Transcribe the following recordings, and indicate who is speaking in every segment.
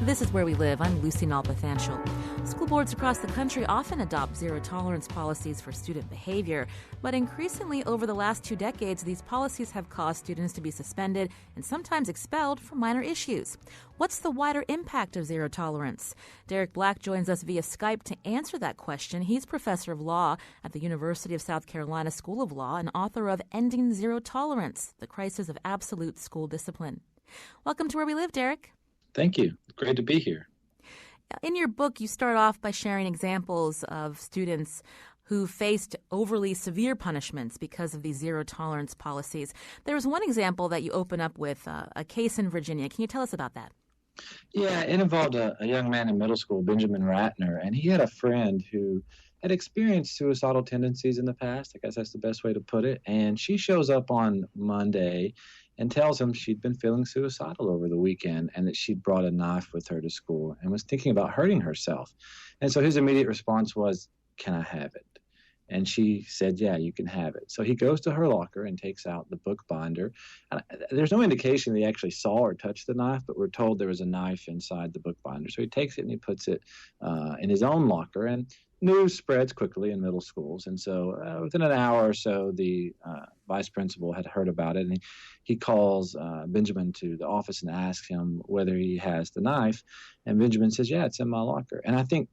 Speaker 1: This is Where We Live. I'm Lucy Nalpathanchel. School boards across the country often adopt zero-tolerance policies for student behavior, but increasingly over the last 2 decades, these policies have caused students to be suspended and sometimes expelled for minor issues. What's the wider impact of zero tolerance? Derek Black joins us via Skype to answer that question. He's professor of law at the University of South Carolina School of Law and author of Ending Zero Tolerance, The Crisis of Absolute School Discipline. Welcome to Where We Live, Derek.
Speaker 2: Thank you. Great to be here.
Speaker 1: In your book, you start off by sharing examples of students who faced overly severe punishments because of these zero-tolerance policies. There was one example that you open up with, a case in Virginia. Can you tell us about that?
Speaker 2: Yeah, it involved a young man in middle school, Benjamin Ratner, and he had a friend who had experienced suicidal tendencies in the past. I guess that's the best way to put it. And she shows up on Monday and tells him she'd been feeling suicidal over the weekend and that she'd brought a knife with her to school and was thinking about hurting herself. And so his immediate response was, "Can I have it?" And she said, "Yeah, you can have it." So he goes to her locker and takes out the book binder. And there's no indication that he actually saw or touched the knife, but we're told there was a knife inside the book binder. So he takes it and he puts it in his own locker. And news spreads quickly in middle schools. And so within an hour or so, the vice principal had heard about it. And he calls Benjamin to the office and asks him whether he has the knife. And Benjamin says, "Yeah, it's in my locker." And I think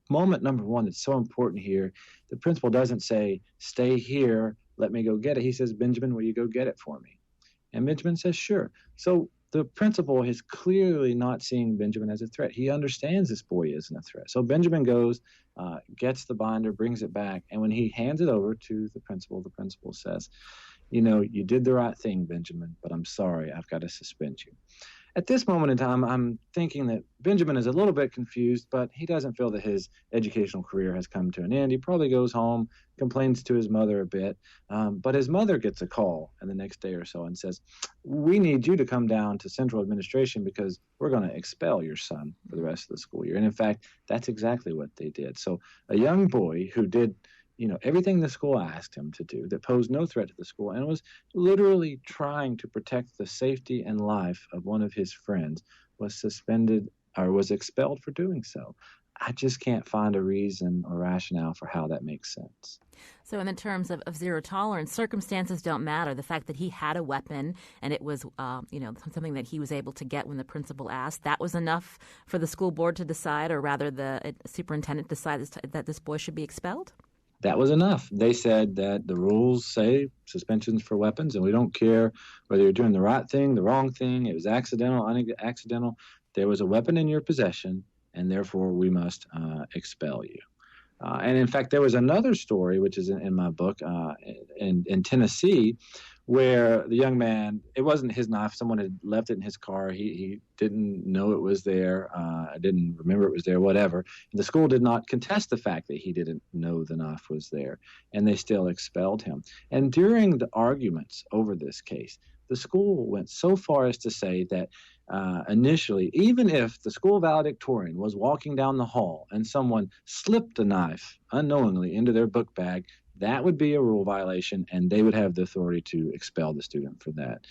Speaker 2: moment number one that's so important here, the principal doesn't say, "Stay here, let me go get it." He says, "Benjamin, will you go get it for me?" And Benjamin says, "Sure." So the principal is clearly not seeing Benjamin as a threat. He understands this boy isn't a threat. So Benjamin goes, gets the binder, brings it back, and when he hands it over to the principal says, "You know, you did the right thing, Benjamin, but I'm sorry, I've got to suspend you." At this moment in time, I'm thinking that Benjamin is a little bit confused, but he doesn't feel that his educational career has come to an end. He probably goes home, complains to his mother a bit, but his mother gets a call in the next day or so and says, "We need you to come down to central administration because we're going to expel your son for the rest of the school year." And in fact, that's exactly what they did. So a young boy who did everything the school asked him to do, that posed no threat to the school, and was literally trying to protect the safety and life of one of his friends, was suspended or was expelled for doing so. I just can't find a reason or rationale for how that makes sense.
Speaker 1: So in the terms of zero tolerance, circumstances don't matter. The fact that he had a weapon and it was, something that he was able to get when the principal asked, that was enough for the school board to decide, or rather the superintendent decided that this boy should be expelled?
Speaker 2: That was enough. They said that the rules say suspensions for weapons, and we don't care whether you're doing the right thing, the wrong thing, it was accidental, unaccidental. There was a weapon in your possession, and therefore we must expel you. And in fact, there was another story, which is in my book, in Tennessee, where the young man, it wasn't his knife, someone had left it in his car, he didn't know it was there, didn't remember it was there, whatever. And the school did not contest the fact that he didn't know the knife was there, and they still expelled him. And during the arguments over this case, the school went so far as to say that initially, even if the school valedictorian was walking down the hall and someone slipped a knife unknowingly into their book bag, that would be a rule violation, and they would have the authority to expel the student for that.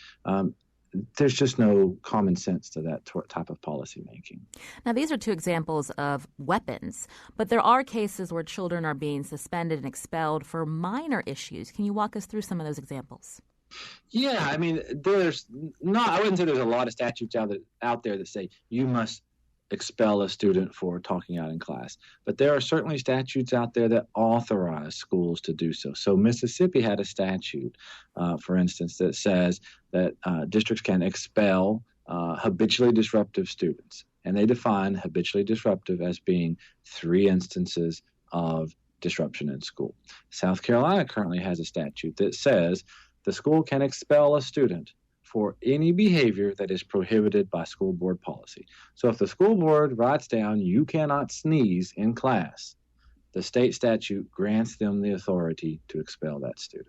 Speaker 2: There's just no common sense to that type of policy making.
Speaker 1: Now, these are 2 examples of weapons, but there are cases where children are being suspended and expelled for minor issues. Can you walk us through some of those examples?
Speaker 2: Yeah, I mean, I wouldn't say there's a lot of statutes out there that say you must expel a student for talking out in class. But there are certainly statutes out there that authorize schools to do so. So Mississippi had a statute, for instance, that says that districts can expel habitually disruptive students. And they define habitually disruptive as being 3 instances of disruption in school. South Carolina currently has a statute that says the school can expel a student for any behavior that is prohibited by school board policy. So if the school board writes down you cannot sneeze in class, the state statute grants them the authority to expel that student.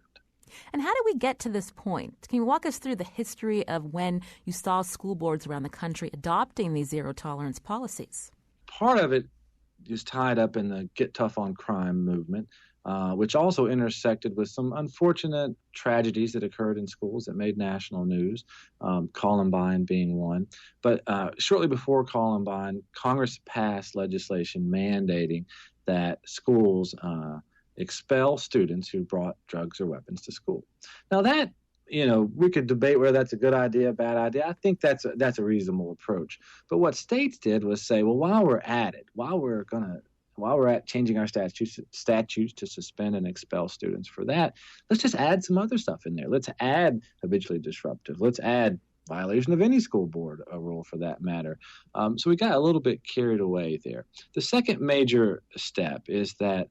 Speaker 1: And how did we get to this point? Can you walk us through the history of when you saw school boards around the country adopting these zero-tolerance policies?
Speaker 2: Part of it is tied up in the Get Tough on Crime movement. which also intersected with some unfortunate tragedies that occurred in schools that made national news, Columbine being one. But shortly before Columbine, Congress passed legislation mandating that schools expel students who brought drugs or weapons to school. Now that, we could debate whether that's a good idea, bad idea. I think that's a reasonable approach. But what states did was say, well, while we're at it, while we're at changing our statutes to suspend and expel students for that, let's just add some other stuff in there. Let's add habitually disruptive. Let's add violation of any school board rule for that matter. So we got a little bit carried away there. The second major step is that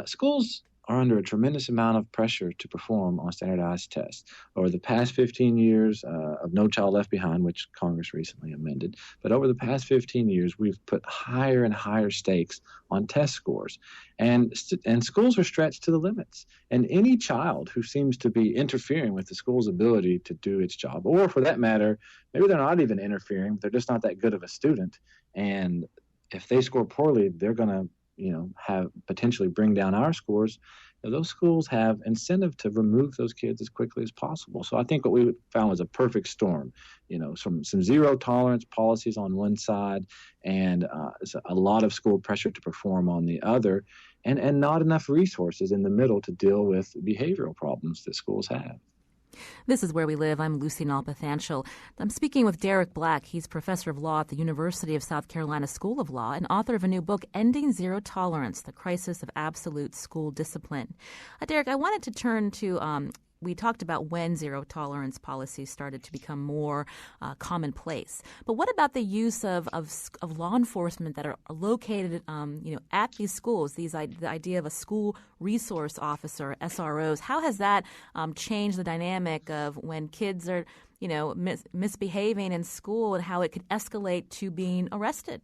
Speaker 2: schools are under a tremendous amount of pressure to perform on standardized tests. Over the past 15 years of No Child Left Behind, which Congress recently amended, but over the past 15 years, we've put higher and higher stakes on test scores. And schools are stretched to the limits. And any child who seems to be interfering with the school's ability to do its job, or for that matter, maybe they're not even interfering, they're just not that good of a student. And if they score poorly, they're going to have potentially bring down our scores. Those schools have incentive to remove those kids as quickly as possible. So I think what we found was a perfect storm, some zero tolerance policies on one side and a lot of school pressure to perform on the other, and not enough resources in the middle to deal with behavioral problems that schools have.
Speaker 1: This is Where We Live. I'm Lucy Nalpathanchil. I'm speaking with Derek Black. He's professor of law at the University of South Carolina School of Law and author of a new book, Ending Zero Tolerance, The Crisis of Absolute School Discipline. Derek, I wanted to turn to we talked about when zero tolerance policies started to become more commonplace. But what about the use of law enforcement that are located, at these schools? The idea of a school resource officer, SROs. How has that changed the dynamic of when kids are, misbehaving in school and how it could escalate to being arrested?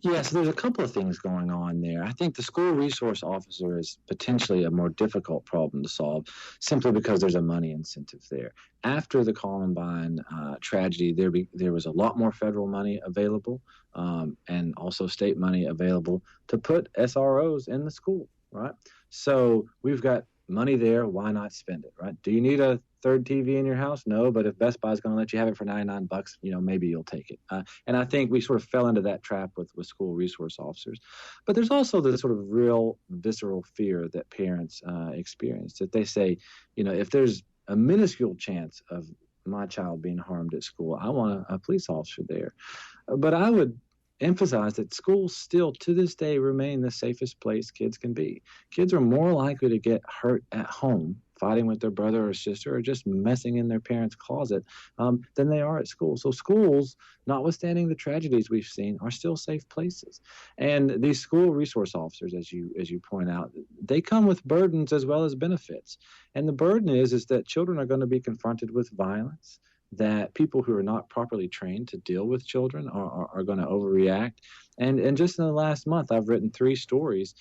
Speaker 2: Yes, there's a couple of things going on there. I think the school resource officer is potentially a more difficult problem to solve simply because there's a money incentive there. After the Columbine tragedy, there was a lot more federal money available and also state money available to put SROs in the school, right? So we've got money there. Why not spend it, right? Do you need a third TV in your house? No, but if Best Buy is going to let you have it for $99, maybe you'll take it. And I think we sort of fell into that trap with school resource officers. But there's also the sort of real visceral fear that parents experience, that they say, if there's a minuscule chance of my child being harmed at school, I want a police officer there. But I would emphasize that schools still to this day remain the safest place kids can be. Kids are more likely to get hurt at home fighting with their brother or sister or just messing in their parents' closet than they are at school. So schools, notwithstanding the tragedies we've seen, are still safe places. And these school resource officers, as you point out, they come with burdens as well as benefits. And the burden is that children are going to be confronted with violence, that people who are not properly trained to deal with children are going to overreact. And just in the last month, I've written 3 stories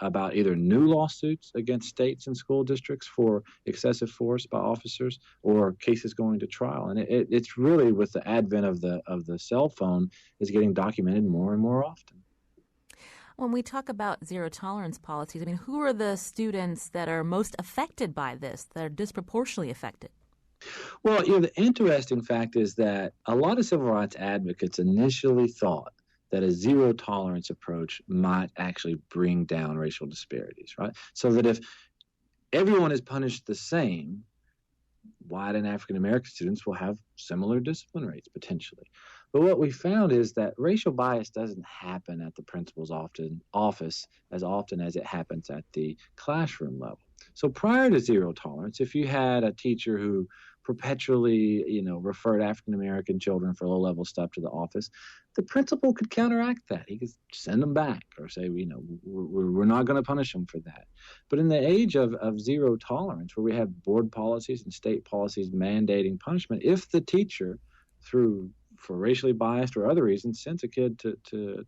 Speaker 2: about either new lawsuits against states and school districts for excessive force by officers or cases going to trial. And it's really, with the advent of the cell phone, is getting documented more and more often.
Speaker 1: When we talk about zero tolerance policies, who are the students that are most affected by this, that are disproportionately affected?
Speaker 2: Well, the interesting fact is that a lot of civil rights advocates initially thought that a zero tolerance approach might actually bring down racial disparities, right? So that if everyone is punished the same, white and African American students will have similar discipline rates potentially. But what we found is that racial bias doesn't happen at the principal's office as often as it happens at the classroom level. So prior to zero tolerance, if you had a teacher who perpetually, referred African American children for low-level stuff to the office, the principal could counteract that. He could send them back or say, we're not going to punish them for that. But in the age of zero tolerance, where we have board policies and state policies mandating punishment, if the teacher, for racially biased or other reasons, sends a kid to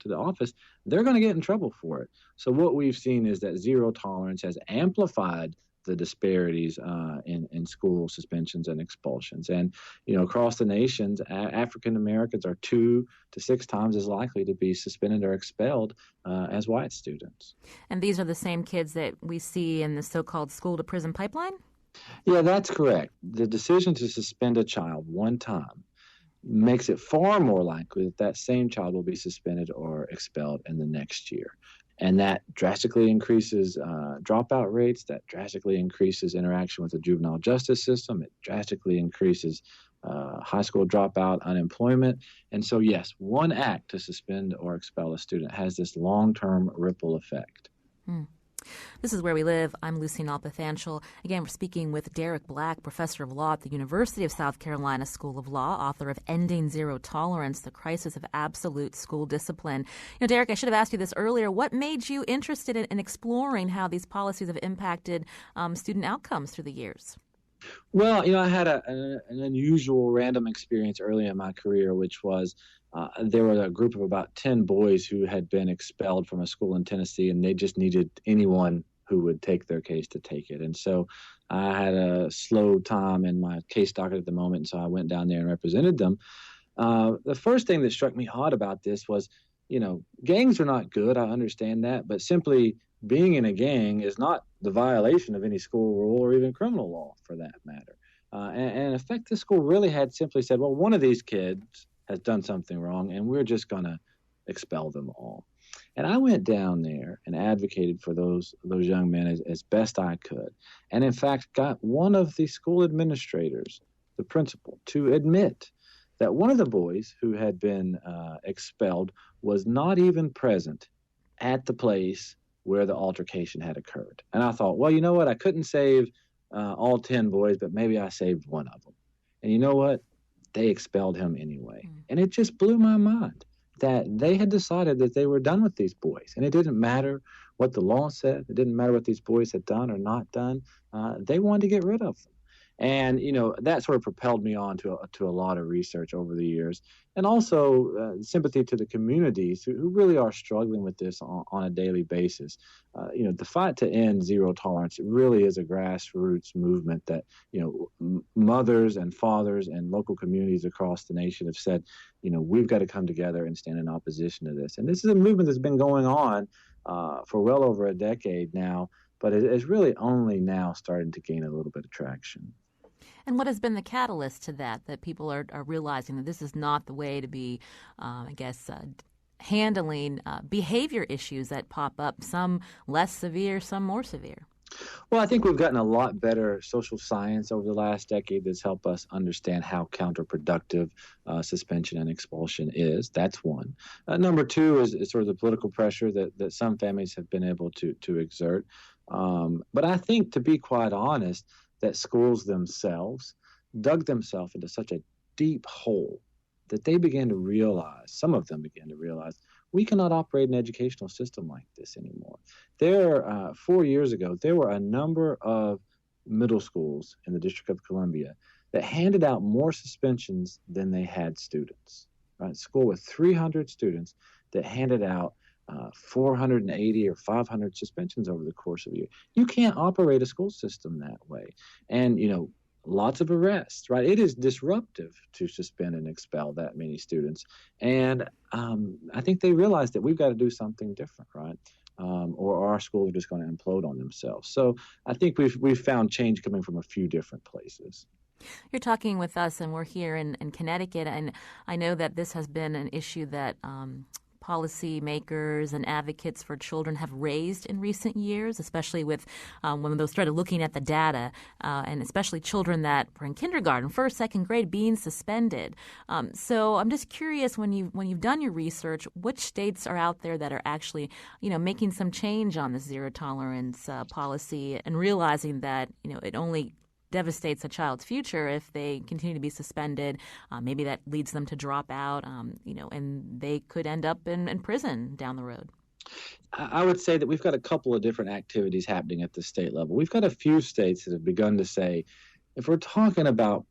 Speaker 2: the office, they're going to get in trouble for it. So what we've seen is that zero tolerance has amplified the disparities in school suspensions and expulsions. And, across the nations, African Americans are 2 to 6 times as likely to be suspended or expelled as white students.
Speaker 1: And these are the same kids that we see in the so-called school-to-prison pipeline?
Speaker 2: Yeah, that's correct. The decision to suspend a child one time makes it far more likely that that same child will be suspended or expelled in the next year. And that drastically increases dropout rates, that drastically increases interaction with the juvenile justice system, it drastically increases high school dropout, unemployment. And so, yes, one act to suspend or expel a student has this long-term ripple effect.
Speaker 1: This is Where We Live. I'm Lucy Nalpathanchel. Again, we're speaking with Derek Black, professor of law at the University of South Carolina School of Law, author of Ending Zero Tolerance, The Crisis of Absolute School Discipline. Derek, I should have asked you this earlier. What made you interested in exploring how these policies have impacted student outcomes through the years?
Speaker 2: Well, I had an unusual random experience early in my career, which was there was a group of about 10 boys who had been expelled from a school in Tennessee, and they just needed anyone who would take their case to take it. And so I had a slow time in my case docket at the moment, and so I went down there and represented them. The first thing that struck me odd about this was, gangs are not good. I understand that, but simply being in a gang is not the violation of any school rule or even criminal law for that matter. And in effect, the school really had simply said, well, one of these kids has done something wrong, and we're just going to expel them all. And I went down there and advocated for those young men as best I could. And in fact, got one of the school administrators, the principal, to admit that one of the boys who had been expelled was not even present at the place where the altercation had occurred. And I thought, well, you know what? I couldn't save all 10 boys, but maybe I saved one of them. And you know what? They expelled him anyway. And it just blew my mind that they had decided that they were done with these boys. And it didn't matter what the law said. It didn't matter what these boys had done or not done. They wanted to get rid of them. And, that sort of propelled me on to a lot of research over the years. And also sympathy to the communities who really are struggling with this on a daily basis. The fight to end zero tolerance, it really is a grassroots movement that, mothers and fathers and local communities across the nation have said, we've got to come together and stand in opposition to this. And this is a movement that's been going on for well over a decade now, but it is really only now starting to gain a little bit of traction.
Speaker 1: And what has been the catalyst to that people are realizing that this is not the way to be, handling behavior issues that pop up, some less severe, some more severe?
Speaker 2: Well, I think we've gotten a lot better social science over the last decade that's helped us understand how counterproductive suspension and expulsion is. That's one. Number two is sort of the political pressure that some families have been able to exert. But I think, to be quite honest, that schools themselves dug themselves into such a deep hole that they began to realize, some of them began to realize, we cannot operate an educational system like this anymore. 4 years ago, there were a number of middle schools in the District of Columbia that handed out more suspensions than they had students. Right? A school with 300 students that handed out 480 or 500 suspensions over the course of a year. You can't operate a school system that way. And, lots of arrests, right? It is disruptive to suspend and expel that many students. And I think they realize that we've got to do something different, right? Or our schools are just going to implode on themselves. So I think we've found change coming from a few different places.
Speaker 1: You're talking with us, and we're here in Connecticut, and I know that this has been an issue that policy makers and advocates for children have raised in recent years, especially with when those started looking at the data, and especially children that were in kindergarten, first, second grade, being suspended. So I'm just curious, when you've done your research, which states are out there that are actually, making some change on this zero tolerance policy and realizing that, it only devastates a child's future if they continue to be suspended. Maybe that leads them to drop out, and they could end up in prison down the road.
Speaker 2: I would say that we've got a couple of different activities happening at the state level. We've got a few states that have begun to say, if we're talking about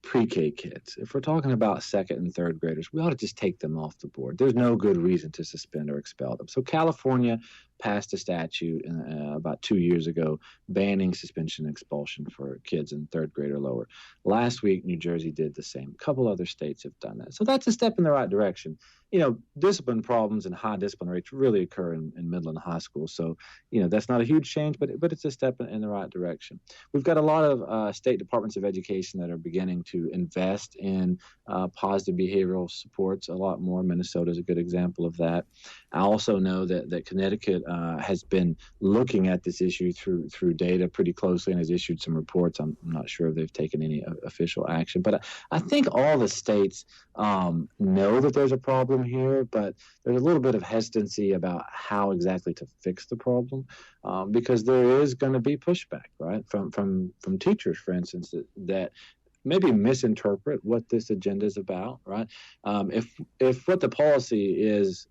Speaker 2: pre-K kids, if we're talking about second and third graders, we ought to just take them off the board. There's no good reason to suspend or expel them. So California passed a statute about 2 years ago banning suspension and expulsion for kids in third grade or lower. Last week, New Jersey did the same. A couple other states have done that. So that's a step in the right direction. Discipline problems and high discipline rates really occur in middle and high school. So, that's not a huge change, but it's a step in the right direction. We've got a lot of state departments of education that are beginning to invest in positive behavioral supports a lot more. Minnesota is a good example of that. I also know that Connecticut has been looking at this issue through data pretty closely and has issued some reports. I'm not sure if they've taken any official action, but I think all the states know that there's a problem here, but there's a little bit of hesitancy about how exactly to fix the problem because there is going to be pushback, right, from teachers, for instance, that maybe misinterpret what this agenda is about, right? If what the policy is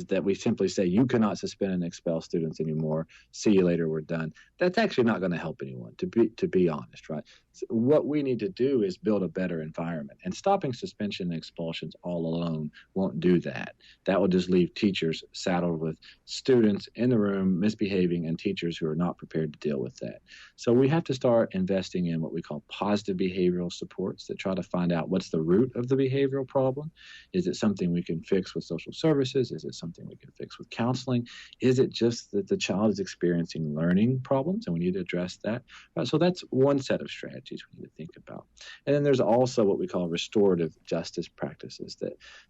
Speaker 2: that we simply say you cannot suspend and expel students anymore, see you later, we're done, that's actually not going to help anyone, to be honest, right? So what we need to do is build a better environment, and stopping suspension and expulsions all alone won't do that. That will just leave teachers saddled with students in the room misbehaving and teachers who are not prepared to deal with that. So we have to start investing in what we call positive behavioral supports that try to find out what's the root of the behavioral problem. Is it something we can fix with social services? Is it something we can fix with counseling? Is it just that the child is experiencing learning problems and we need to address that? So that's one set of strategies we need to think about. And then there's also what we call restorative justice practices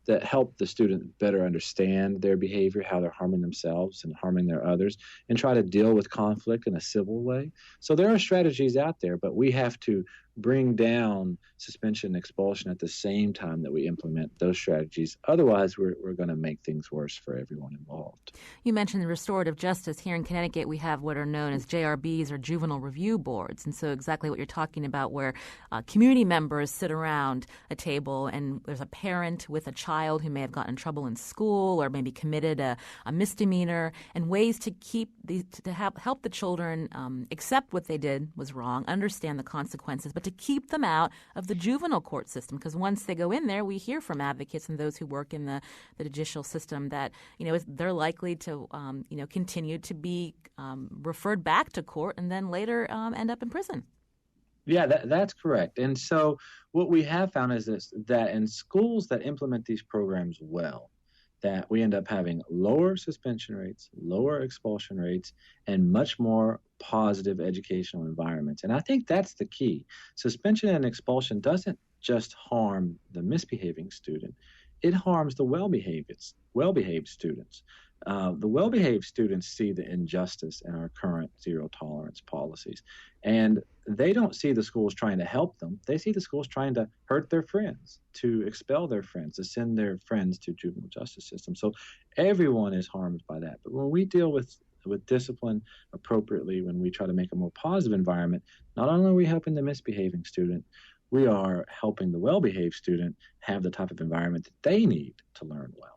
Speaker 2: that help the student better understand their behavior, how they're harming themselves and harming their others, and try to deal with conflict in a civil way. So there are strategies out there, but we have to bring down suspension and expulsion at the same time that we implement those strategies. Otherwise, we're going to make things worse for everyone involved.
Speaker 1: You mentioned the restorative justice. Here in Connecticut, we have what are known as JRBs, or juvenile review boards. And so exactly what you're talking about, where community members sit around a table and there's a parent with a child who may have gotten in trouble in school or maybe committed a misdemeanor, and ways to help the children accept what they did was wrong, understand the consequences, but to keep them out of the juvenile court system. Because once they go in there, we hear from advocates and those who work in the judicial system that they're likely to continue to be referred back to court and then later end up in prison.
Speaker 2: Yeah, that's correct. And so what we have found is that in schools that implement these programs well, that we end up having lower suspension rates, lower expulsion rates, and much more positive educational environments. And I think that's the key. Suspension and expulsion doesn't just harm the misbehaving student, it harms the well-behaved students. The well-behaved students see the injustice in our current zero-tolerance policies, and they don't see the schools trying to help them. They see the schools trying to hurt their friends, to expel their friends, to send their friends to juvenile justice system. So everyone is harmed by that. But when we deal with discipline appropriately, when we try to make a more positive environment, not only are we helping the misbehaving student, we are helping the well-behaved student have the type of environment that they need to learn well.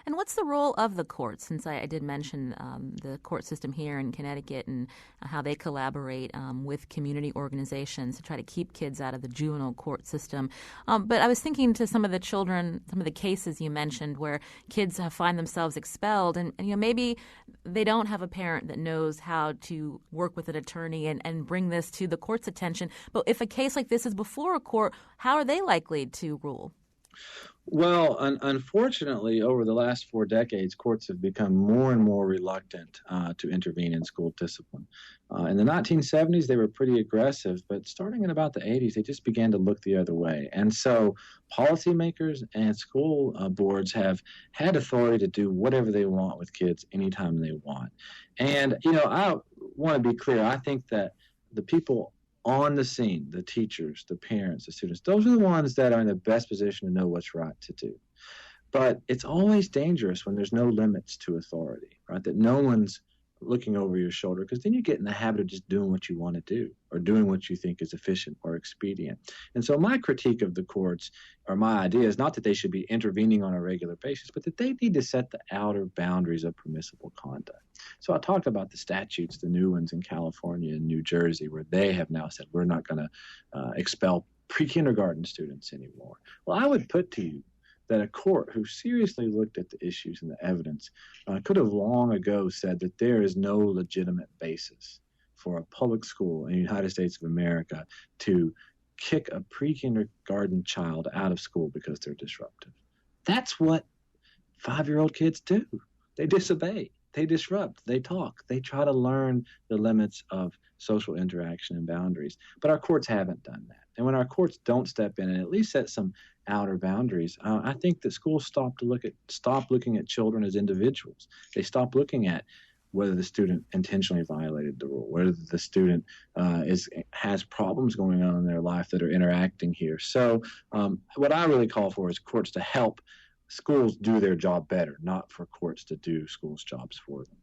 Speaker 1: And what's the role of the courts? Since I did mention the court system here in Connecticut and how they collaborate with community organizations to try to keep kids out of the juvenile court system. But I was thinking to some of the children, some of the cases you mentioned where kids find themselves expelled, and maybe they don't have a parent that knows how to work with an attorney and bring this to the court's attention. But if a case like this is before a court, how are they likely to rule?
Speaker 2: Well, unfortunately, over the last 4 decades, courts have become more and more reluctant to intervene in school discipline. In the 1970s, they were pretty aggressive, but starting in about the 80s, they just began to look the other way. And so policymakers and school boards have had authority to do whatever they want with kids anytime they want. And, I want to be clear. I think that the people on the scene, the teachers, the parents, the students, those are the ones that are in the best position to know what's right to do. But it's always dangerous when there's no limits to authority, right? That no one's looking over your shoulder, because then you get in the habit of just doing what you want to do or doing what you think is efficient or expedient. And so my critique of the courts, or my idea, is not that they should be intervening on a regular basis, but that they need to set the outer boundaries of permissible conduct. So I talked about the statutes, the new ones in California and New Jersey, where they have now said we're not going to expel pre-kindergarten students anymore. Well, I would put to you that a court who seriously looked at the issues and the evidence could have long ago said that there is no legitimate basis for a public school in the United States of America to kick a pre-kindergarten child out of school because they're disruptive. That's what 5-year-old kids do. They disobey, they disrupt, they talk, they try to learn the limits of social interaction and boundaries. But our courts haven't done that. And when our courts don't step in and at least set some outer boundaries, I think that schools stop looking at children as individuals. They stop looking at whether the student intentionally violated the rule, whether the student has problems going on in their life that are interacting here. So what I really call for is courts to help schools do their job better, not for courts to do schools' jobs for them.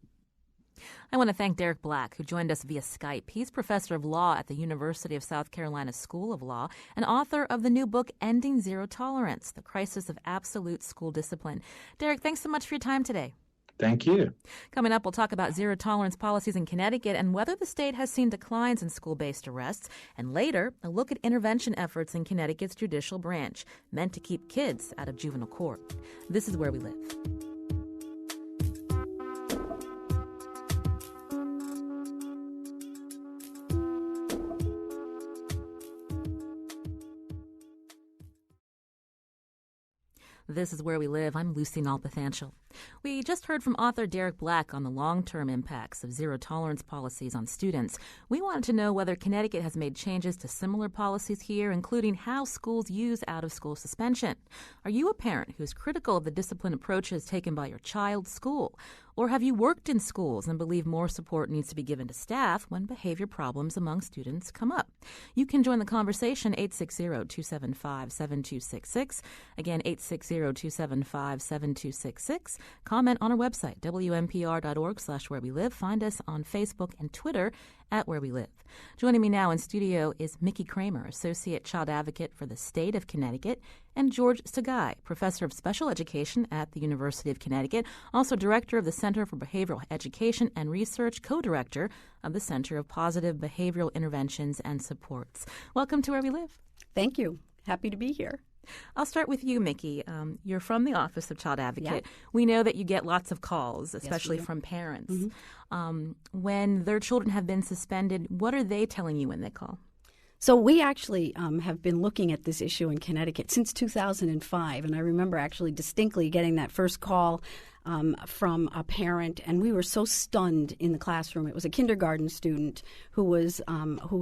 Speaker 1: I want to thank Derek Black, who joined us via Skype. He's professor of law at the University of South Carolina School of Law and author of the new book, Ending Zero Tolerance, The Crisis of Absolute School Discipline. Derek, thanks so much for your time today.
Speaker 2: Thank you.
Speaker 1: Coming up, we'll talk about zero tolerance policies in Connecticut and whether the state has seen declines in school-based arrests. And later, a look at intervention efforts in Connecticut's judicial branch, meant to keep kids out of juvenile court. This is Where We Live. This is Where We Live. I'm Lucy Nalpathanchel. We just heard from author Derek Black on the long-term impacts of zero-tolerance policies on students. We wanted to know whether Connecticut has made changes to similar policies here, including how schools use out-of-school suspension. Are you a parent who's critical of the discipline approaches taken by your child's school? Or have you worked in schools and believe more support needs to be given to staff when behavior problems among students come up? You can join the conversation, 860-275-7266. Again, 860-275-7266. Comment on our website, WNPR.org/Where We Live. Find us on Facebook and Twitter at Where We Live. Joining me now in studio is Mickey Kramer, Associate Child Advocate for the State of Connecticut, and George Sagai, Professor of Special Education at the University of Connecticut, also Director of the Center for Behavioral Education and Research, Co-Director of the Center of Positive Behavioral Interventions and Supports. Welcome to Where We Live.
Speaker 3: Thank you. Happy to be here.
Speaker 1: I'll start with you, Mickey. You're from the Office of Child Advocate.
Speaker 3: Yeah.
Speaker 1: We know that you get lots of calls, especially
Speaker 3: Yes,
Speaker 1: from parents.
Speaker 3: Mm-hmm.
Speaker 1: When their children have been suspended, what are they telling you when they call?
Speaker 3: So we actually have been looking at this issue in Connecticut since 2005, and I remember actually distinctly getting that first call from a parent, and we were so stunned in the classroom. It was a kindergarten student who was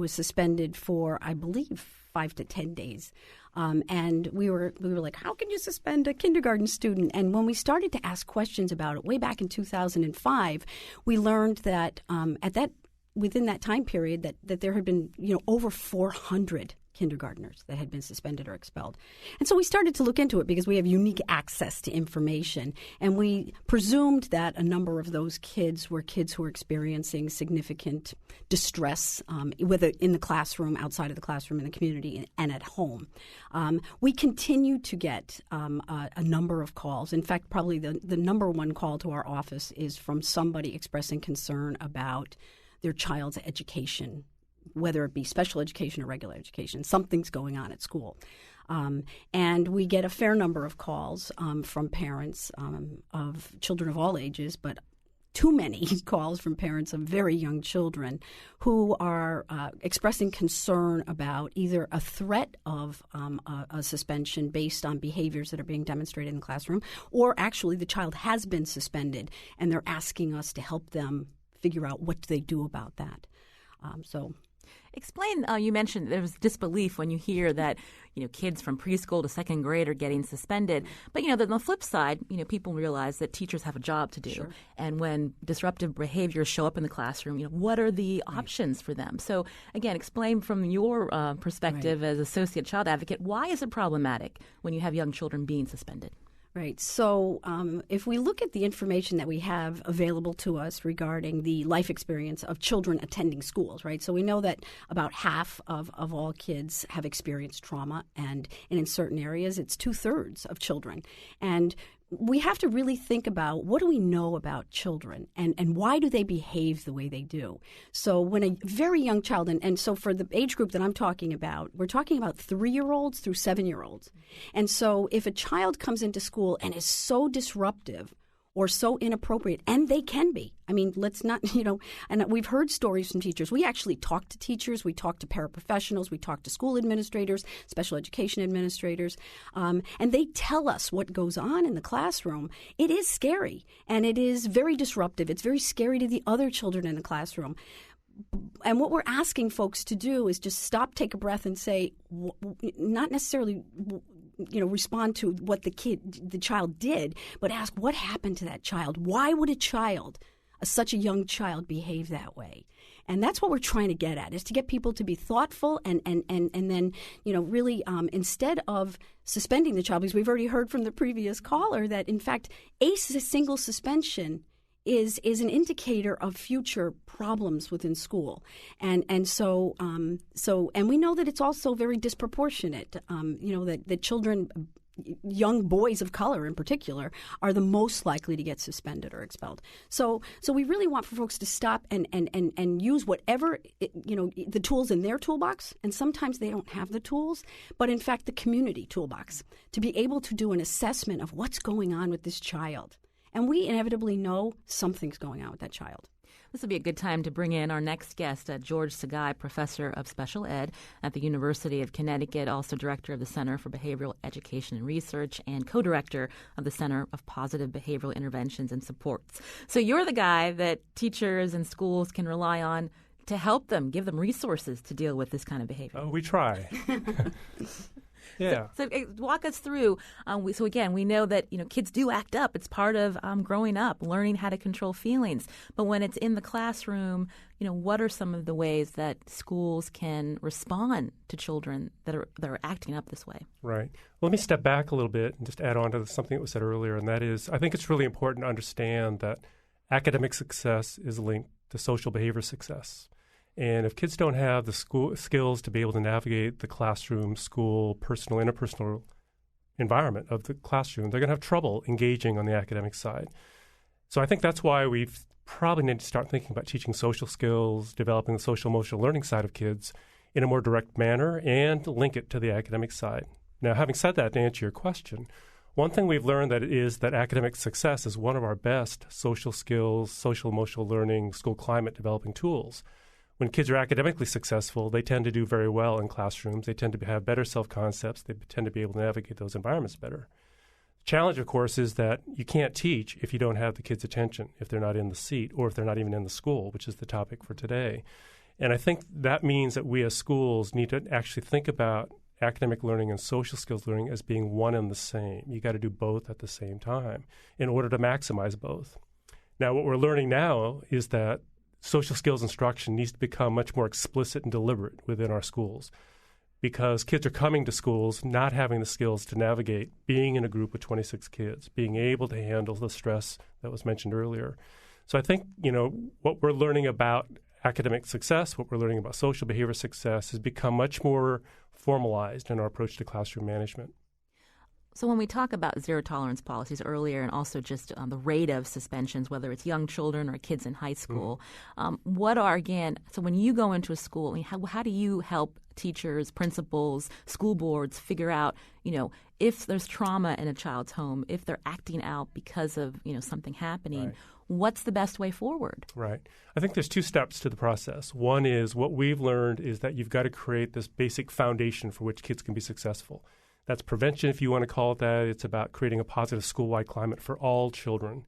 Speaker 3: suspended for, I believe, 5 to 10 days. And we were like, how can you suspend a kindergarten student? And when we started to ask questions about it way back in 2005, we learned that within that time period that there had been over 400 kindergartners that had been suspended or expelled. And so we started to look into it because we have unique access to information. And we presumed that a number of those kids were kids who were experiencing significant distress, whether in the classroom, outside of the classroom, in the community, and at home. We continue to get a number of calls. In fact, probably the number one call to our office is from somebody expressing concern about their child's education, whether it be special education or regular education. Something's going on at school. And we get a fair number of calls from parents of children of all ages, but too many calls from parents of very young children who are expressing concern about either a threat of a suspension based on behaviors that are being demonstrated in the classroom, or actually the child has been suspended and they're asking us to help them figure out what do they do about that.
Speaker 1: Explain, you mentioned there was disbelief when you hear that, kids from preschool to second grade are getting suspended. But, on the flip side, people realize that teachers have a job to do.
Speaker 3: Sure.
Speaker 1: And when disruptive behaviors show up in the classroom, what are the options for them? So, again, explain from your perspective as Associate Child Advocate, why is it problematic when you have young children being suspended?
Speaker 3: Right. So if we look at the information that we have available to us regarding the life experience of children attending schools, right? So we know that about half of all kids have experienced trauma, and in certain areas it's 2/3 of children. And we have to really think about what do we know about children and why do they behave the way they do. So when a very young child, and so for the age group that I'm talking about, we're talking about 3-year-olds through 7-year-olds. And so if a child comes into school and is so disruptive or so inappropriate, and they can be. I mean, let's not, and we've heard stories from teachers. We actually talk to teachers. We talk to paraprofessionals. We talk to school administrators, special education administrators, and they tell us what goes on in the classroom. It is scary, and it is very disruptive. It's very scary to the other children in the classroom. And what we're asking folks to do is just stop, take a breath, and say, not necessarily respond to what the child did, but ask what happened to that child. Why would such a young child behave that way? And that's what we're trying to get at, is to get people to be thoughtful and then, really instead of suspending the child, because we've already heard from the previous caller that, in fact, a single suspension is an indicator of future problems within school, and so we know that it's also very disproportionate. That children, young boys of color in particular, are the most likely to get suspended or expelled. So we really want for folks to stop and use whatever the tools in their toolbox, and sometimes they don't have the tools, but in fact the community toolbox, to be able to do an assessment of what's going on with this child. And we inevitably know something's going on with that child.
Speaker 1: This would be a good time to bring in our next guest, George Sagai, professor of special ed at the University of Connecticut, also director of the Center for Behavioral Education and Research, and co-director of the Center of Positive Behavioral Interventions and Supports. So you're the guy that teachers and schools can rely on to help them, give them resources to deal with this kind of behavior.
Speaker 4: Oh, we try. Yeah.
Speaker 1: So walk us through. So again, we know that kids do act up. It's part of growing up, learning how to control feelings. But when it's in the classroom, what are some of the ways that schools can respond to children that are acting up this way?
Speaker 4: Right. Well, let me step back a little bit and just add on to something that was said earlier, and that is, I think it's really important to understand that academic success is linked to social behavior success. And if kids don't have the school skills to be able to navigate the classroom, school, personal, interpersonal environment of the classroom, they're going to have trouble engaging on the academic side. So I think that's why we probably need to start thinking about teaching social skills, developing the social emotional learning side of kids in a more direct manner, and link it to the academic side. Now, having said that, to answer your question, one thing we've learned is that academic success is one of our best social skills, social emotional learning, school climate developing tools. When kids are academically successful, they tend to do very well in classrooms. They tend to have better self-concepts. They tend to be able to navigate those environments better. The challenge, of course, is that you can't teach if you don't have the kids' attention, if they're not in the seat, or if they're not even in the school, which is the topic for today. And I think that means that we as schools need to actually think about academic learning and social skills learning as being one and the same. You got to do both at the same time in order to maximize both. Now, what we're learning now is that social skills instruction needs to become much more explicit and deliberate within our schools, because kids are coming to schools not having the skills to navigate being in a group of 26 kids, being able to handle the stress that was mentioned earlier. So I think, what we're learning about academic success, what we're learning about social behavior success has become much more formalized in our approach to classroom management.
Speaker 1: So when we talk about zero-tolerance policies earlier, and also just the rate of suspensions, whether it's young children or kids in high school, so when you go into a school, how do you help teachers, principals, school boards figure out, if there's trauma in a child's home, if they're acting out because of, something happening, right, what's the best way forward?
Speaker 4: Right. I think there's two steps to the process. One is what we've learned is that you've got to create this basic foundation for which kids can be successful. That's prevention, if you want to call it that. It's about creating a positive school-wide climate for all children.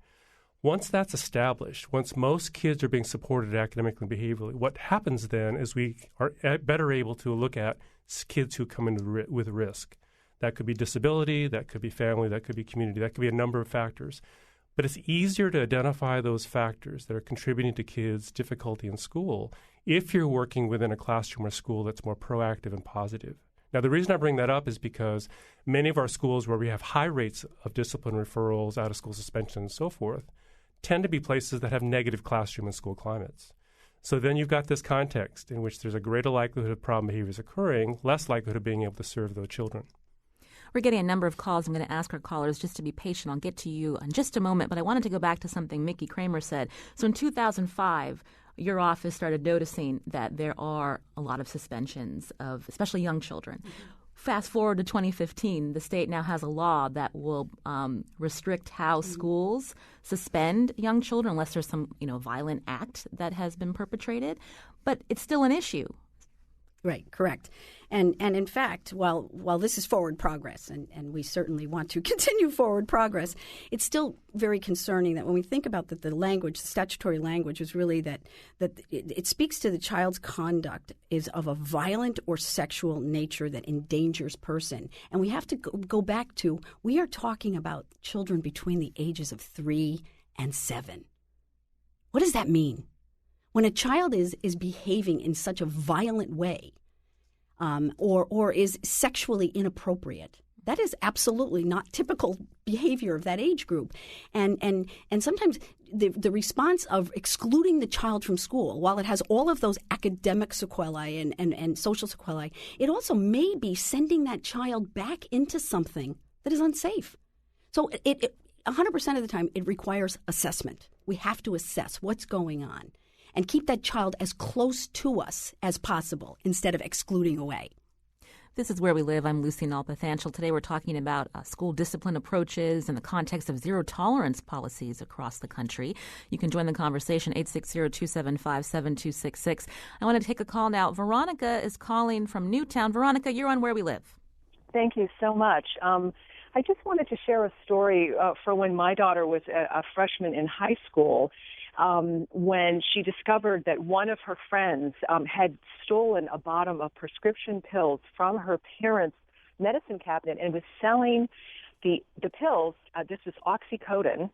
Speaker 4: Once that's established, once most kids are being supported academically and behaviorally, what happens then is we are better able to look at kids who come in with risk. That could be disability, that could be family, that could be community, that could be a number of factors. But it's easier to identify those factors that are contributing to kids' difficulty in school if you're working within a classroom or school that's more proactive and positive. Now, the reason I bring that up is because many of our schools where we have high rates of discipline referrals, out-of-school suspension, and so forth, tend to be places that have negative classroom and school climates. So then you've got this context in which there's a greater likelihood of problem behaviors occurring, less likelihood of being able to serve those children.
Speaker 1: We're getting a number of calls. I'm going to ask our callers just to be patient. I'll get to you in just a moment, but I wanted to go back to something Mickey Kramer said. So in 2005, your office started noticing that there are a lot of suspensions of especially young children. Fast forward to 2015, the state now has a law that will restrict how schools suspend young children unless there's some, violent act that has been perpetrated. But it's still an issue.
Speaker 3: Right, correct. And in fact, while this is forward progress, and we certainly want to continue forward progress, it's still very concerning that when we think about that, the language, the statutory language, is really that it speaks to the child's conduct is of a violent or sexual nature that endangers person. And we have to go back to, we are talking about children between the ages of 3 and 7. What does that mean? When a child is behaving in such a violent way or is sexually inappropriate, that is absolutely not typical behavior of that age group. And sometimes the response of excluding the child from school, while it has all of those academic sequelae and social sequelae, it also may be sending that child back into something that is unsafe. So it 100% of the time, it requires assessment. We have to assess what's going on and keep that child as close to us as possible instead of excluding away.
Speaker 1: This is Where We Live. I'm Lucy Nalpathanchel. Today we're talking about school discipline approaches in the context of zero-tolerance policies across the country. You can join the conversation, 860-275-7266. I want to take a call now. Veronica is calling from Newtown. Veronica, you're on Where We Live.
Speaker 5: Thank you so much. I just wanted to share a story for when my daughter was a freshman in high school. When she discovered that one of her friends had stolen a bottom of prescription pills from her parents' medicine cabinet and was selling the pills, this was oxycodone,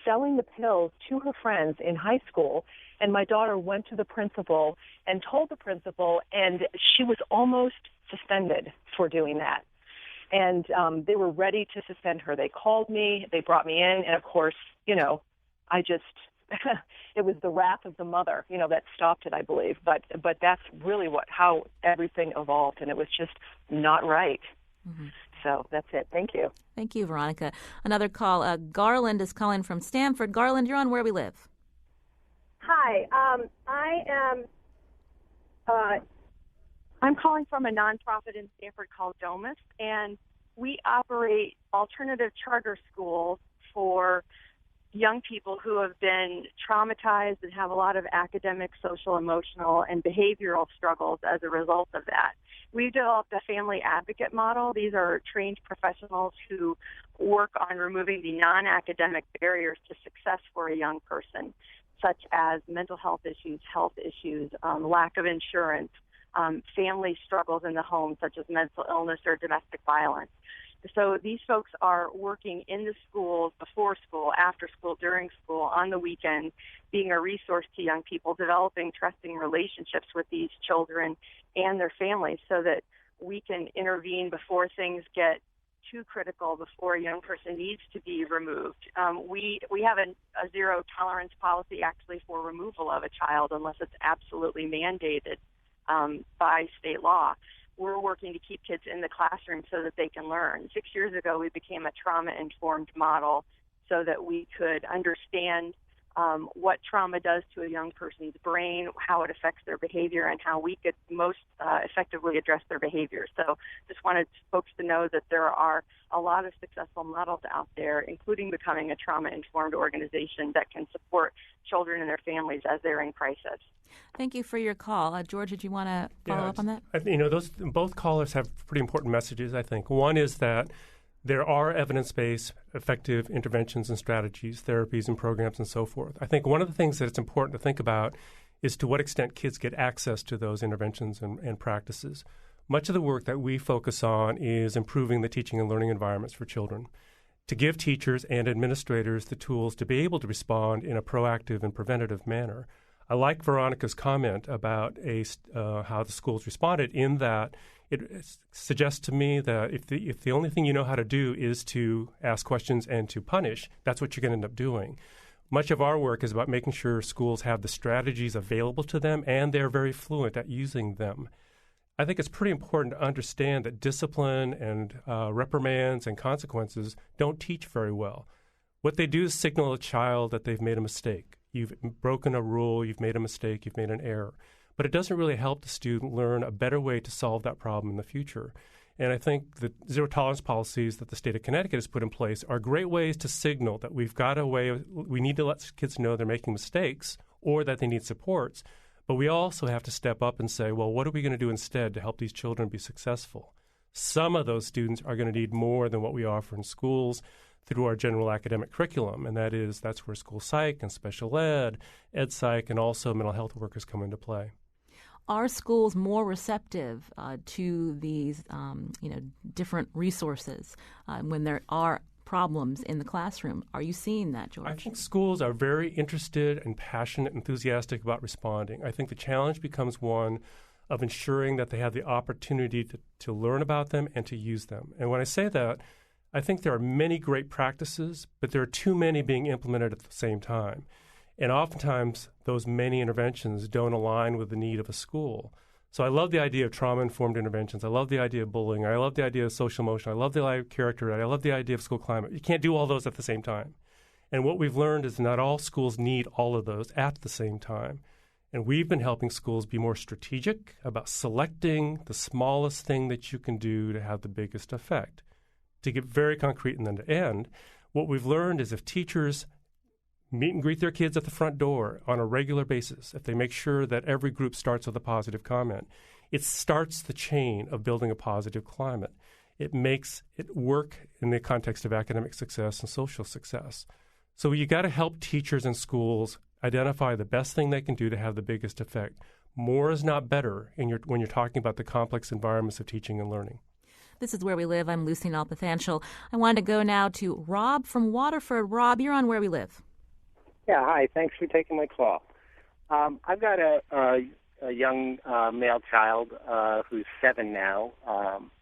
Speaker 5: selling the pills to her friends in high school. And my daughter went to the principal and told the principal, and she was almost suspended for doing that. And they were ready to suspend her. They called me, they brought me in, and of course, I just... it was the wrath of the mother, that stopped it, I believe. But that's really how everything evolved, and it was just not right. Mm-hmm. So that's it. Thank you.
Speaker 1: Thank you, Veronica. Another call. Garland is calling from Stamford. Garland, you're on Where We Live.
Speaker 6: Hi. I'm calling from a nonprofit in Stamford called Domus, and we operate alternative charter schools for young people who have been traumatized and have a lot of academic, social, emotional, and behavioral struggles as a result of that. We've developed a family advocate model. These are trained professionals who work on removing the non-academic barriers to success for a young person, such as mental health issues, lack of insurance, family struggles in the home, such as mental illness or domestic violence. So these folks are working in the schools, before school, after school, during school, on the weekend, being a resource to young people, developing trusting relationships with these children and their families so that we can intervene before things get too critical, before a young person needs to be removed. We have a zero tolerance policy actually for removal of a child unless it's absolutely mandated by state law. We're working to keep kids in the classroom so that they can learn. 6 years ago, we became a trauma-informed model so that we could understand what trauma does to a young person's brain, how it affects their behavior, and how we could most effectively address their behavior. So just wanted folks to know that there are a lot of successful models out there, including becoming a trauma-informed organization that can support children and their families as they're in crisis.
Speaker 1: Thank you for your call. George, did you want to follow up on that?
Speaker 4: Both callers have pretty important messages, I think. One is that there are evidence-based effective interventions and strategies, therapies and programs and so forth. I think one of the things that it's important to think about is to what extent kids get access to those interventions and practices. Much of the work that we focus on is improving the teaching and learning environments for children, to give teachers and administrators the tools to be able to respond in a proactive and preventative manner. I like Veronica's comment about how the schools responded, in that it suggests to me that if the only thing you know how to do is to ask questions and to punish, that's what you're going to end up doing. Much of our work is about making sure schools have the strategies available to them and they're very fluent at using them. I think it's pretty important to understand that discipline and reprimands and consequences don't teach very well. What they do is signal a child that they've made a mistake. You've broken a rule, you've made a mistake, you've made an error. But it doesn't really help the student learn a better way to solve that problem in the future. And I think the zero tolerance policies that the state of Connecticut has put in place are great ways to signal that we've got a way, we need to let kids know they're making mistakes or that they need supports. But we also have to step up and say, well, what are we going to do instead to help these children be successful? Some of those students are going to need more than what we offer in schools through our general academic curriculum, and that's where school psych and special ed psych, and also mental health workers come into play.
Speaker 1: Are schools more receptive to these, different resources when there are problems in the classroom? Are you seeing that, George?
Speaker 4: I think schools are very interested and passionate, enthusiastic about responding. I think the challenge becomes one of ensuring that they have the opportunity to learn about them and to use them. And when I say that, I think there are many great practices, but there are too many being implemented at the same time. And oftentimes, those many interventions don't align with the need of a school. So I love the idea of trauma-informed interventions. I love the idea of bullying. I love the idea of social emotion. I love the idea of character. I love the idea of school climate. You can't do all those at the same time. And what we've learned is not all schools need all of those at the same time. And we've been helping schools be more strategic about selecting the smallest thing that you can do to have the biggest effect. To get very concrete and then to end, what we've learned is if teachers meet and greet their kids at the front door on a regular basis, if they make sure that every group starts with a positive comment, it starts the chain of building a positive climate. It makes it work in the context of academic success and social success. So you got to help teachers and schools identify the best thing they can do to have the biggest effect. More is not better when you're talking about the complex environments of teaching and learning.
Speaker 1: This is Where We Live. I'm Lucy Nalpathanchel. I wanted to go now to Rob from Waterford. Rob, you're on Where We Live.
Speaker 7: Yeah, hi. Thanks for taking my call. I've got a young male child who's 7 now,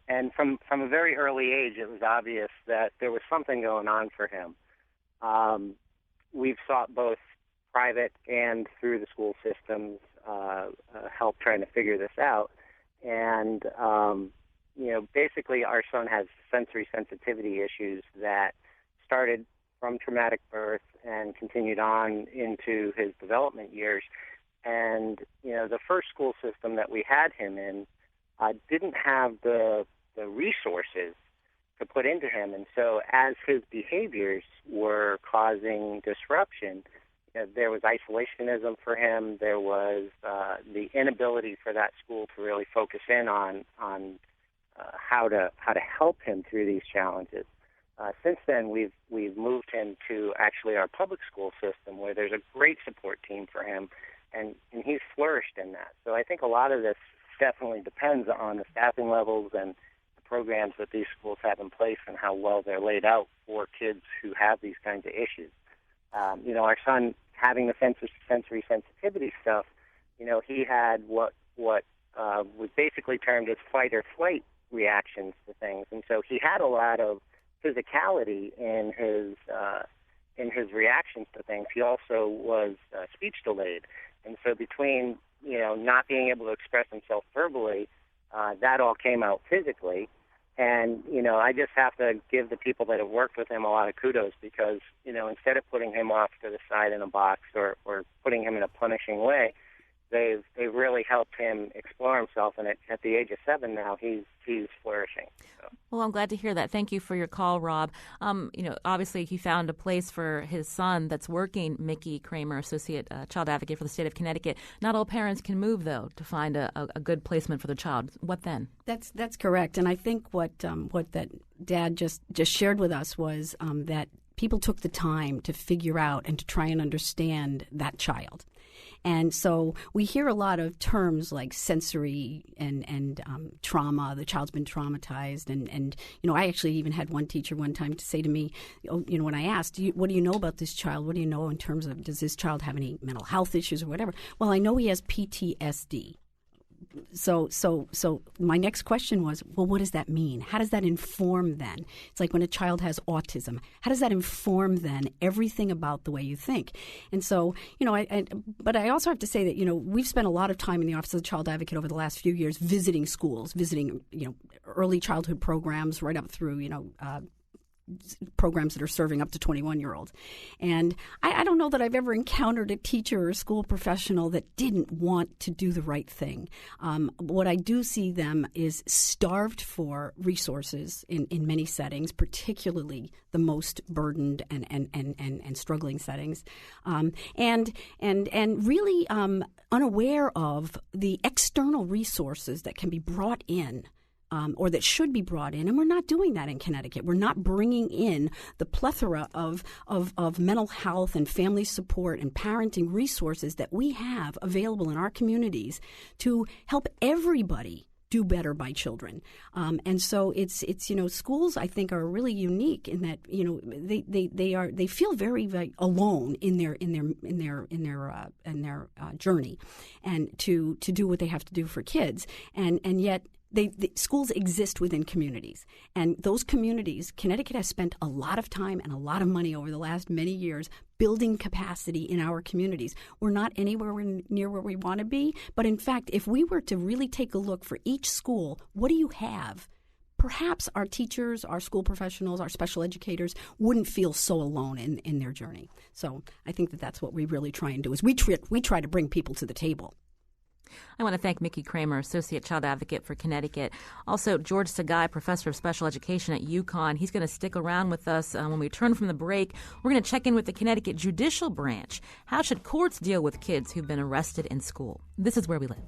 Speaker 7: and from a very early age, it was obvious that there was something going on for him. We've sought both private and through the school systems help trying to figure this out, and basically our son has sensory sensitivity issues that started from traumatic birth and continued on into his development years. And, the first school system that we had him in didn't have the resources to put into him. And so as his behaviors were causing disruption, there was isolationism for him. There was the inability for that school to really focus in on how to help him through these challenges. Since then, we've moved him to actually our public school system, where there's a great support team for him, and he's flourished in that. So I think a lot of this definitely depends on the staffing levels and the programs that these schools have in place and how well they're laid out for kids who have these kinds of issues. Our son having the sensory sensitivity stuff, he had what was basically termed as fight or flight reactions to things, and so he had a lot of physicality in his reactions to things. He also was speech delayed, and so between not being able to express himself verbally, that all came out physically. And I just have to give the people that have worked with him a lot of kudos, because instead of putting him off to the side in a box or putting him in a punishing way, they've really helped him explore himself, and at the age of 7 now, he's flourishing. So.
Speaker 1: Well, I'm glad to hear that. Thank you for your call, Rob. Obviously he found a place for his son that's working. Mickey Kramer, Associate Child Advocate for the state of Connecticut. Not all parents can move, though, to find a good placement for their child. What then? That's
Speaker 3: correct. And I think what that Dad just shared with us was that people took the time to figure out and to try and understand that child. And so we hear a lot of terms like sensory and trauma. The child's been traumatized. And I actually even had one teacher one time to say to me, when I asked, what do you know about this child? What do you know in terms of, does this child have any mental health issues or whatever? Well, I know he has PTSD. So my next question was, well, what does that mean? How does that inform then? It's like when a child has autism. How does that inform then everything about the way you think? And so, but I also have to say that, we've spent a lot of time in the Office of the Child Advocate over the last few years visiting schools, visiting, early childhood programs right up through, programs that are serving up to 21-year-olds. And I don't know that I've ever encountered a teacher or a school professional that didn't want to do the right thing. What I do see them is starved for resources in many settings, particularly the most burdened and struggling settings, and really unaware of the external resources that can be brought in or that should be brought in, and we're not doing that in Connecticut. We're not bringing in the plethora of mental health and family support and parenting resources that we have available in our communities to help everybody do better by children. And so it's schools, I think, are really unique in that they feel very, very alone in their journey, and to do what they have to do for kids, and yet. The schools exist within communities, and those communities, Connecticut has spent a lot of time and a lot of money over the last many years building capacity in our communities. We're not anywhere near where we want to be, but in fact, if we were to really take a look for each school, what do you have? Perhaps our teachers, our school professionals, our special educators wouldn't feel so alone in their journey. So I think that's what we really try and do, is we try to bring people to the table.
Speaker 1: I want to thank Mickey Kramer, Associate Child Advocate for Connecticut. Also, George Sagai, Professor of Special Education at UConn. He's going to stick around with us when we return from the break. We're going to check in with the Connecticut Judicial Branch. How should courts deal with kids who've been arrested in school? This is Where We Live.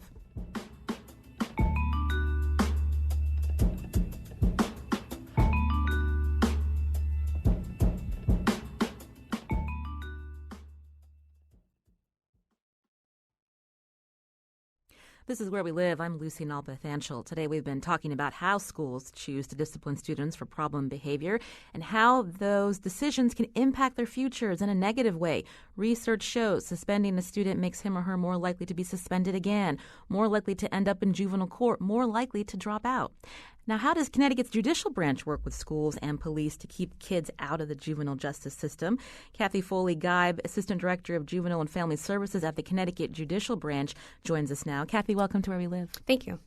Speaker 1: This is Where We Live. I'm Lucy Nalpathanchel. Today we've been talking about how schools choose to discipline students for problem behavior and how those decisions can impact their futures in a negative way. Research shows suspending a student makes him or her more likely to be suspended again, more likely to end up in juvenile court, more likely to drop out. Now, how does Connecticut's judicial branch work with schools and police to keep kids out of the juvenile justice system? Kathy Foley-Geib, Assistant Director of Juvenile and Family Services at the Connecticut Judicial Branch, joins us now. Kathy, welcome to Where We Live.
Speaker 8: Thank you.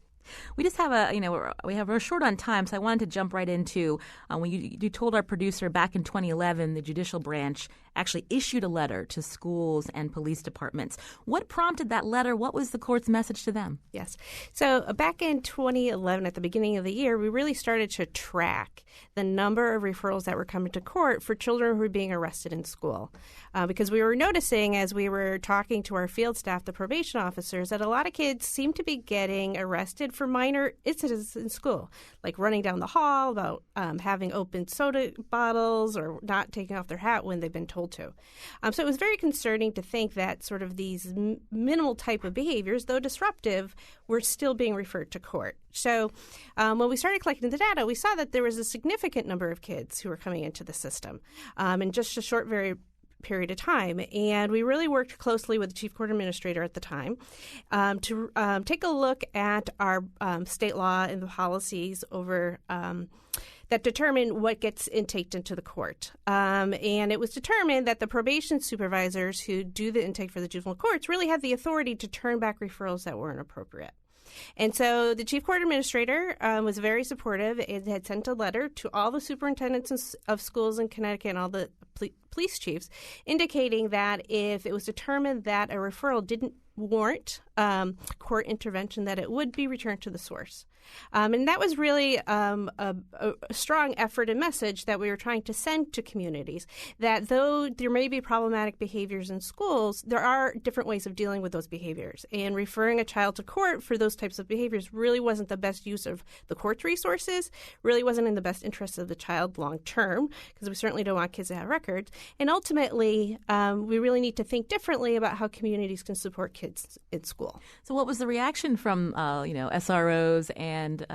Speaker 1: We just have we're short on time, so I wanted to jump right into when you told our producer back in 2011 the judicial branch actually issued a letter to schools and police departments. What prompted that letter? What was the court's message to them?
Speaker 8: Yes. So back in 2011, at the beginning of the year, we really started to track the number of referrals that were coming to court for children who were being arrested in school. Because we were noticing as we were talking to our field staff, the probation officers, that a lot of kids seem to be getting arrested for minor incidents in school, like running down the hall, about having open soda bottles or not taking off their hat when they've been told to. So it was very concerning to think that sort of these minimal type of behaviors, though disruptive, were still being referred to court. So when we started collecting the data, we saw that there was a significant number of kids who were coming into the system in just a short period of time. And we really worked closely with the chief court administrator at the time to take a look at our state law and the policies over that determine what gets intaked into the court. And it was determined that the probation supervisors who do the intake for the juvenile courts really have the authority to turn back referrals that were inappropriate. And so the chief court administrator was very supportive and had sent a letter to all the superintendents of schools in Connecticut and all the police chiefs indicating that if it was determined that a referral didn't warrant court intervention, that it would be returned to the source. And that was really a strong effort and message that we were trying to send to communities, that though there may be problematic behaviors in schools, there are different ways of dealing with those behaviors. And referring a child to court for those types of behaviors really wasn't the best use of the court's resources, really wasn't in the best interest of the child long term, because we certainly don't want kids to have records. And ultimately, we really need to think differently about how communities can support kids in school.
Speaker 1: So what was the reaction from SROs and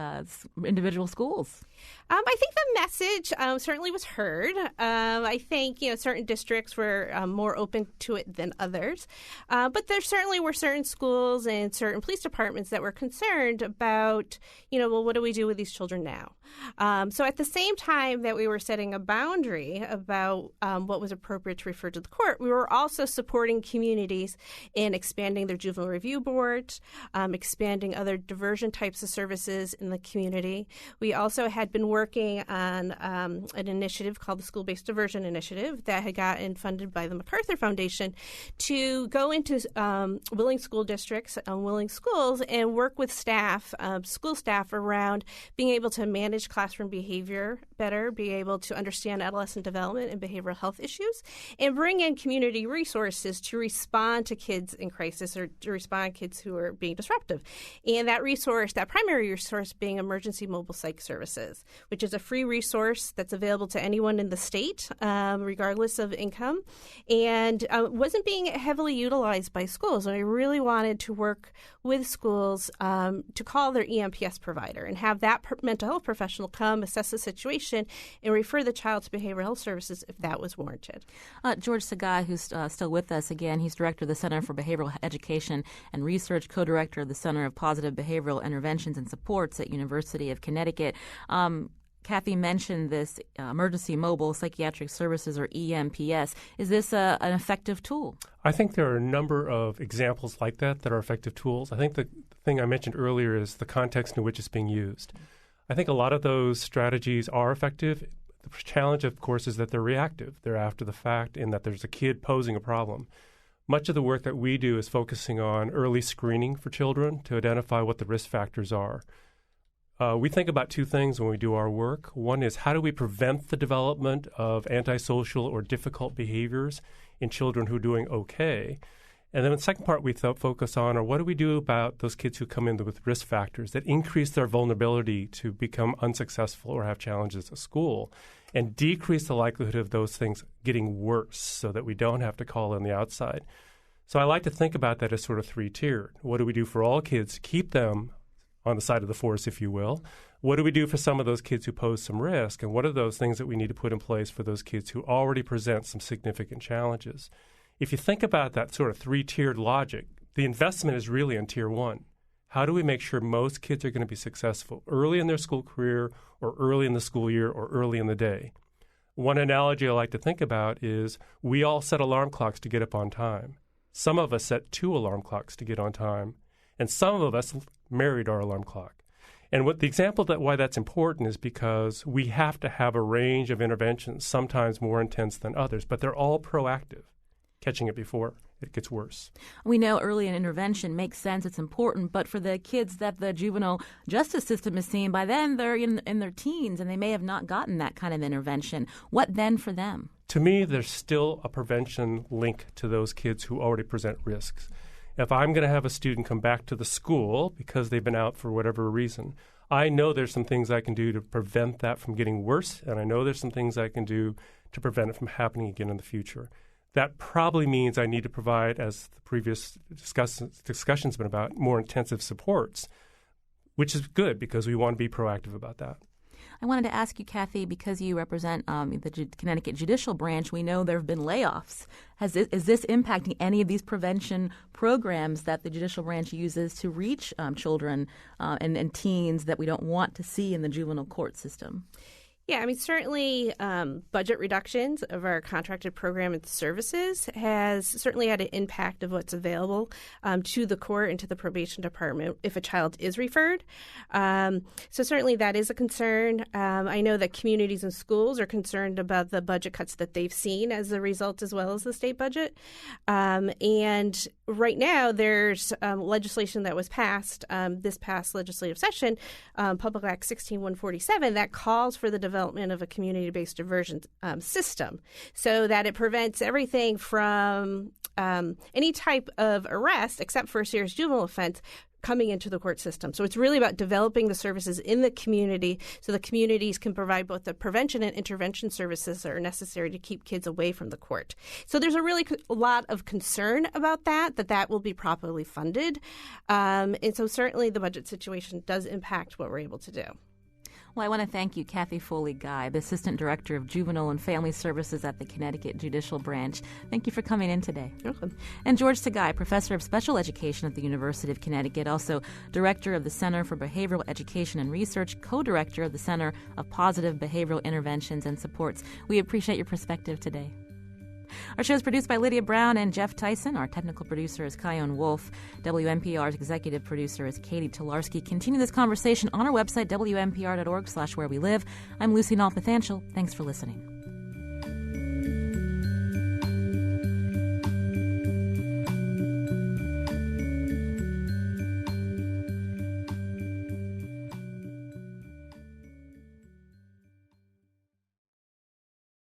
Speaker 1: individual schools?
Speaker 8: I think the message certainly was heard. I think certain districts were more open to it than others, but there certainly were certain schools and certain police departments that were concerned about, well, what do we do with these children now? So at the same time that we were setting a boundary about what was appropriate to refer to the court, we were also supporting communities in expanding their juvenile review boards, expanding other diversion types of services in the community. We also had been working on an initiative called the School-Based Diversion Initiative that had gotten funded by the MacArthur Foundation to go into willing school districts, willing schools, and work with staff, school staff, around being able to manage classroom behavior better, be able to understand adolescent development and behavioral health issues, and bring in community resources to respond to kids in crisis or to respond to kids who are being disruptive. And that resource, that primary resource, being emergency mobile psych services, which is a free resource that's available to anyone in the state, regardless of income, and wasn't being heavily utilized by schools. And I really wanted to work with schools to call their EMPS provider and have that mental health professional come assess the situation and refer the child to behavioral health services if that was warranted.
Speaker 1: George Sagai, who's still with us again, he's director of the Center for Behavioral Education and Research, co-director of the Center of Positive Behavioral Interventions and Supports at University of Connecticut. Kathy mentioned this emergency mobile psychiatric services, or EMPS. Is this an effective tool?
Speaker 4: I think there are a number of examples like that are effective tools. I think the thing I mentioned earlier is the context in which it's being used. I think a lot of those strategies are effective. The challenge, of course, is that they're reactive. They're after the fact, in that there's a kid posing a problem. Much of the work that we do is focusing on early screening for children to identify what the risk factors are. We think about two things when we do our work. One is, how do we prevent the development of antisocial or difficult behaviors in children who are doing okay? And then the second part we focus on are, what do we do about those kids who come in with risk factors that increase their vulnerability to become unsuccessful or have challenges at school, and decrease the likelihood of those things getting worse so that we don't have to call in the outside. So I like to think about that as sort of three-tiered. What do we do for all kids to keep them on the side of the force, if you will? What do we do for some of those kids who pose some risk? And what are those things that we need to put in place for those kids who already present some significant challenges? If you think about that sort of three-tiered logic, the investment is really in tier one. How do we make sure most kids are going to be successful early in their school career, or early in the school year, or early in the day? One analogy I like to think about is, we all set alarm clocks to get up on time. Some of us set 2 alarm clocks to get on time, and some of us married our alarm clock. And what the example that why that's important is because we have to have a range of interventions, sometimes more intense than others, but they're all proactive, catching it before it gets worse.
Speaker 1: We know early intervention makes sense, it's important, but for the kids that the juvenile justice system is seeing, by then they're in their teens and they may have not gotten that kind of intervention. What then for them?
Speaker 4: To me, there's still a prevention link to those kids who already present risks. If I'm going to have a student come back to the school because they've been out for whatever reason, I know there's some things I can do to prevent that from getting worse, and I know there's some things I can do to prevent it from happening again in the future. That probably means I need to provide, as the previous discussion's been about, more intensive supports, which is good because we want to be proactive about that.
Speaker 1: I wanted to ask you, Kathy, because you represent the Connecticut Judicial Branch, we know there have been layoffs. Is this impacting any of these prevention programs that the Judicial Branch uses to reach children and teens that we don't want to see in the juvenile court system?
Speaker 8: Yeah, I mean, certainly budget reductions of our contracted program and services has certainly had an impact of what's available to the court and to the probation department if a child is referred. So certainly that is a concern. I know that communities and schools are concerned about the budget cuts that they've seen as a result, as well as the state budget. And right now there's legislation that was passed this past legislative session, Public Act 16147, that calls for the development of a community-based diversion system so that it prevents everything from any type of arrest, except for a serious juvenile offense, coming into the court system. So it's really about developing the services in the community so the communities can provide both the prevention and intervention services that are necessary to keep kids away from the court. So there's a lot of concern about that will be properly funded. And so certainly the budget situation does impact what we're able to do.
Speaker 1: Well, I want to thank you, Kathy Foley-Guy, the Assistant Director of Juvenile and Family Services at the Connecticut Judicial Branch. Thank you for coming in today.
Speaker 8: You're welcome.
Speaker 1: And George Tagai, Professor of Special Education at the University of Connecticut, also Director of the Center for Behavioral Education and Research, Co-Director of the Center of Positive Behavioral Interventions and Supports. We appreciate your perspective today. Our show is produced by Lydia Brown and Jeff Tyson. Our technical producer is Kyone Wolf. WNPR's executive producer is Katie Tolarski. Continue this conversation on our website, WNPR.org/where we live. I'm Lucy Nalpathanchel. Thanks for listening.